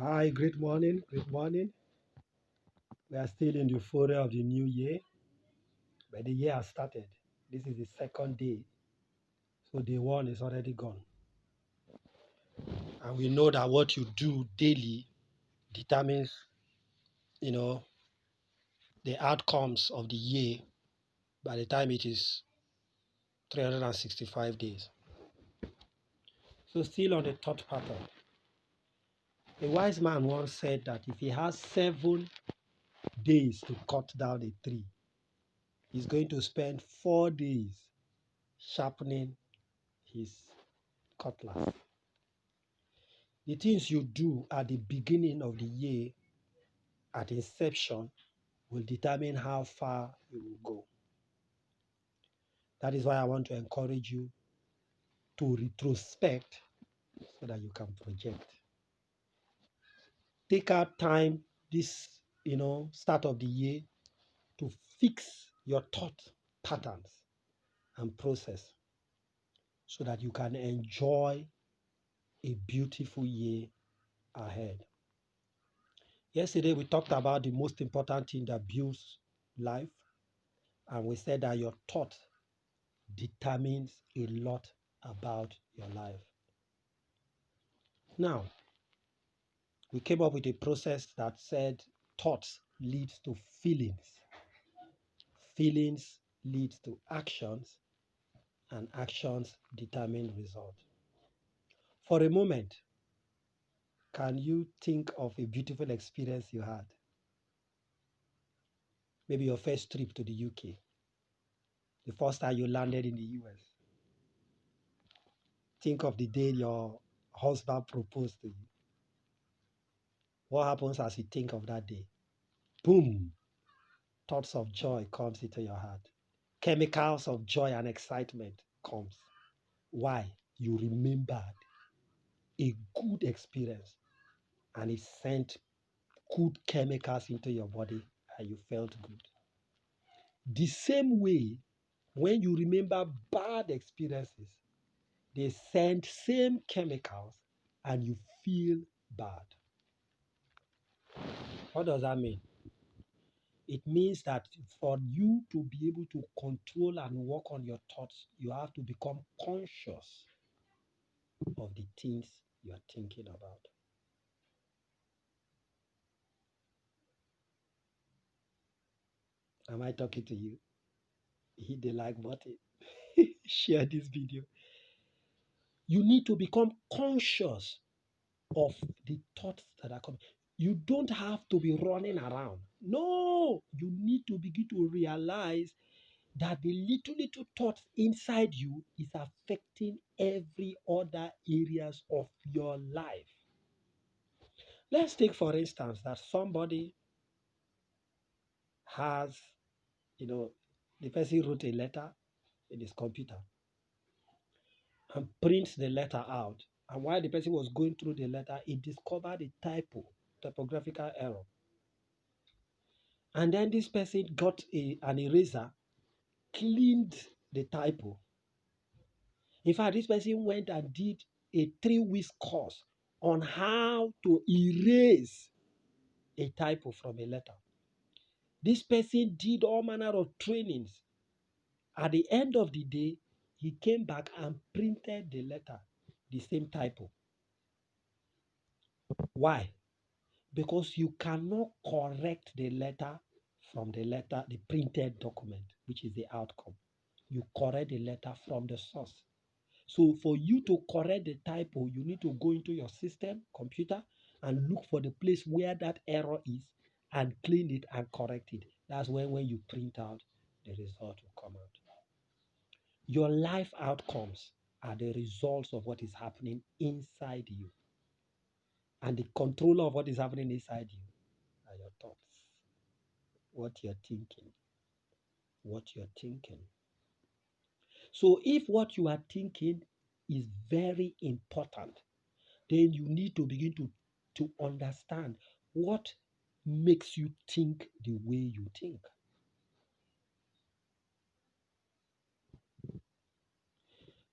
Hi, great morning. Great morning. We are still in the euphoria of the new year, but the year has started. This is the second day, so day one is already gone. And we know that what you do daily determines, you know, the outcomes of the year by the time it is 365 days. So still on the thought pattern. A wise man once said that if he has 7 days to cut down a tree, he's going to spend 4 days sharpening his cutlass. The things you do at the beginning of the year, at inception, will determine how far you will go. That is why I want to encourage you to retrospect so that you can project. Take out time this, start of the year to fix your thought patterns and process so that you can enjoy a beautiful year ahead. Yesterday, we talked about the most important thing that builds life, and we said that your thought determines a lot about your life. Now, we came up with a process that said thoughts leads to feelings, feelings lead to actions, and actions determine results. For a moment, can you think of a beautiful experience you had? Maybe your first trip to the UK, the first time you landed in the US. Think of the day your husband proposed to you. What happens as you think of that day? Boom! Thoughts of joy comes into your heart. Chemicals of joy and excitement comes. Why? You remembered a good experience and it sent good chemicals into your body and you felt good. The same way, when you remember bad experiences, they send same chemicals and you feel bad. What does that mean? It means that for you to be able to control and work on your thoughts, you have to become conscious of the things you are thinking about. Am I talking to you? Hit the like button. Share this video. You need to become conscious of the thoughts that are coming. You don't have to be running around. No, you need to begin to realize that the little thoughts inside you is affecting every other areas of your life. Let's take for instance that somebody has, the person wrote a letter in his computer and prints the letter out. And while the person was going through the letter, he discovered a typographical error. And then this person got an eraser, cleaned the typo. In fact, this person went and did a 3 week course on how to erase a typo from a letter. This person did all manner of trainings. At the end of the day, he came back and printed the letter, the same typo. Why? Because you cannot correct the letter from the printed document, which is the outcome. You correct the letter from the source. So for you to correct the typo, you need to go into your system, computer, and look for the place where that error is and clean it and correct it. That's when you print out, the result will come out. Your life outcomes are the results of what is happening inside you. And the controller of what is happening inside you are your thoughts. What you're thinking. What you're thinking. So if what you are thinking is very important, then you need to begin to understand what makes you think the way you think.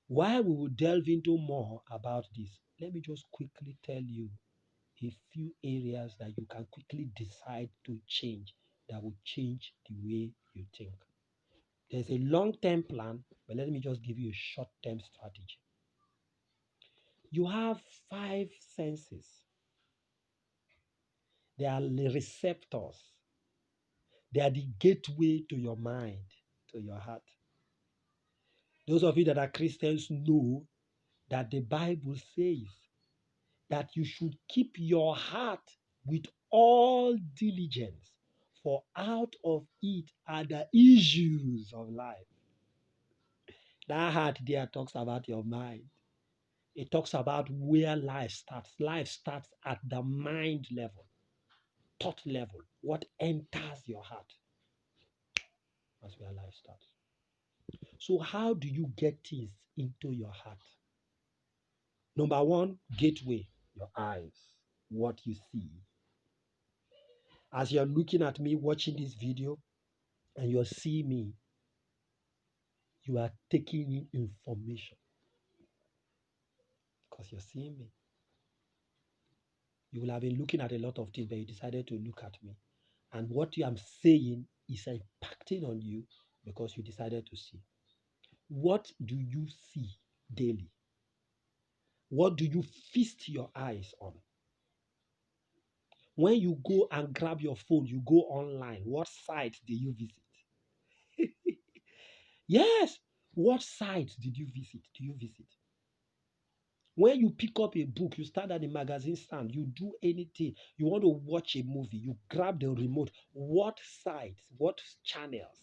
While we will delve into more about this, let me just quickly tell you a few areas that you can quickly decide to change that will change the way you think. There's a long term plan, but let me just give you a short term strategy. You have five senses, they are the receptors, they are the gateway to your mind, to your heart. Those of you that are Christians know that the Bible says that you should keep your heart with all diligence, for out of it are the issues of life. That heart there talks about your mind. It talks about where life starts. Life starts at the mind level, thought level. What enters your heart? That's where life starts. So, how do you get things into your heart? Number one, gateway, your eyes, what you see. As you're looking at me watching this video and you're seeing me, you are taking in information because you're seeing me. You will have been looking at a lot of things, but you decided to look at me. And what I'm saying is impacting on you because you decided to see. What do you see daily? What do you feast your eyes on? When you go and grab your phone, you go online. What site do you visit? Yes. What site did you visit? Do you visit? When you pick up a book, you start at the magazine stand, you do anything, you want to watch a movie, you grab the remote. What sites, what channels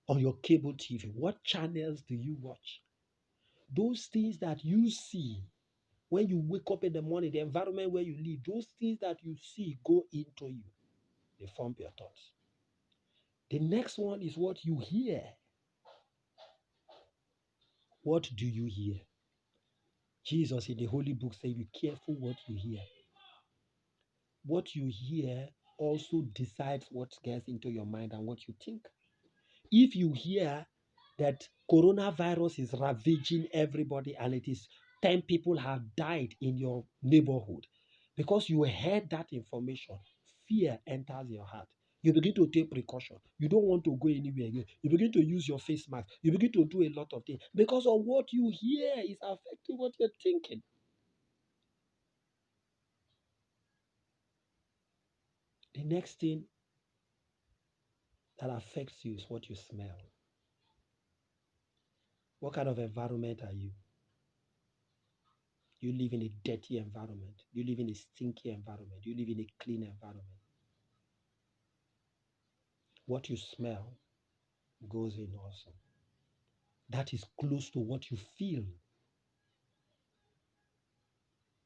on your cable TV, what channels do you watch? Those things that you see when you wake up in the morning, the environment where you live, those things that you see go into you. They form your thoughts. The next one is what you hear. What do you hear? Jesus in the Holy Book said, be careful what you hear. What you hear also decides what gets into your mind and what you think. If you hear that coronavirus is ravaging everybody and it is 10 people have died in your neighborhood, because you heard that information, fear enters your heart. You begin to take precaution. You don't want to go anywhere again. You begin to use your face mask. You begin to do a lot of things because of what you hear is affecting what you're thinking. The next thing that affects you is what you smell. What kind of environment are you? You live in a dirty environment. You live in a stinky environment. You live in a clean environment. What you smell goes in also. That is close to what you feel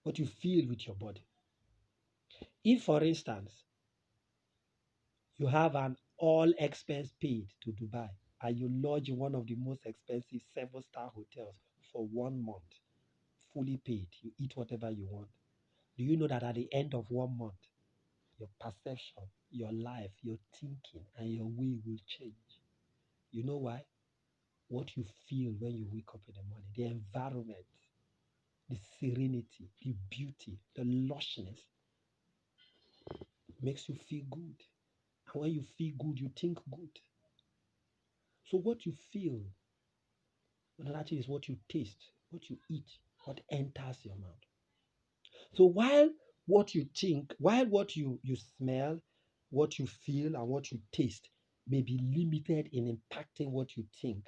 with your body. If, for instance, you have an all expense paid to Dubai and you lodge in one of the most expensive 7-star hotels for 1 month, fully paid, you eat whatever you want. Do you know that at the end of 1 month, your perception, your life, your thinking, and your way will change? You know why? What you feel when you wake up in the morning, the environment, the serenity, the beauty, the lushness makes you feel good. And when you feel good, you think good. So what you feel, another thing is what you taste, what you eat, what enters your mouth. So while what you think, while what you smell, what you feel, and what you taste may be limited in impacting what you think,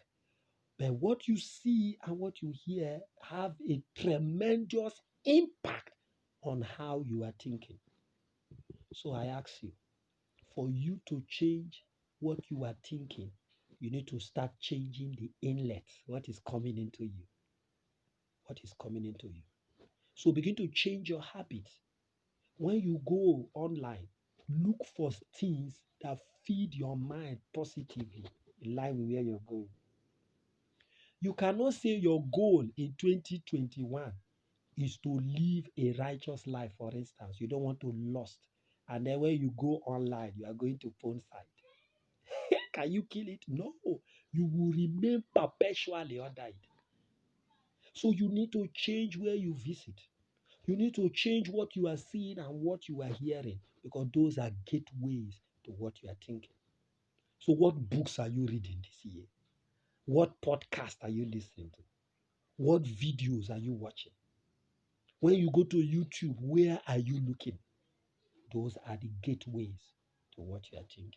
but what you see and what you hear have a tremendous impact on how you are thinking. So I ask you, for you to change what you are thinking, you need to start changing the inlet, what is coming into you. What is coming into you. So begin to change your habits. When you go online, look for things that feed your mind positively in line with where you're going. You cannot say your goal in 2021 is to live a righteous life, for instance. You don't want to lust. And then when you go online, you are going to porn site. Can you kill it? No. You will remain perpetually under it. So you need to change where you visit. You need to change what you are seeing and what you are hearing because those are gateways to what you are thinking. So, what books are you reading this year? What podcast are you listening to? What videos are you watching? When you go to YouTube, where are you looking? Those are the gateways to what you are thinking.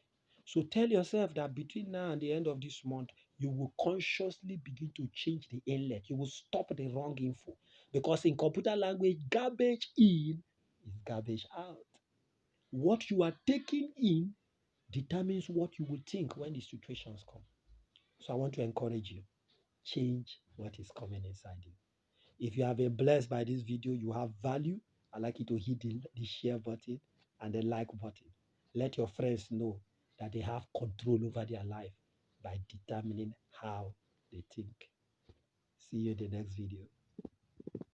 So tell yourself that between now and the end of this month, you will consciously begin to change the inlet. You will stop the wrong info. Because in computer language, garbage in is garbage out. What you are taking in determines what you will think when the situations come. So I want to encourage you, change what is coming inside you. If you have been blessed by this video, you have value, I'd like you to hit the share button and the like button. Let your friends know that they have control over their life by determining how they think. See you in the next video.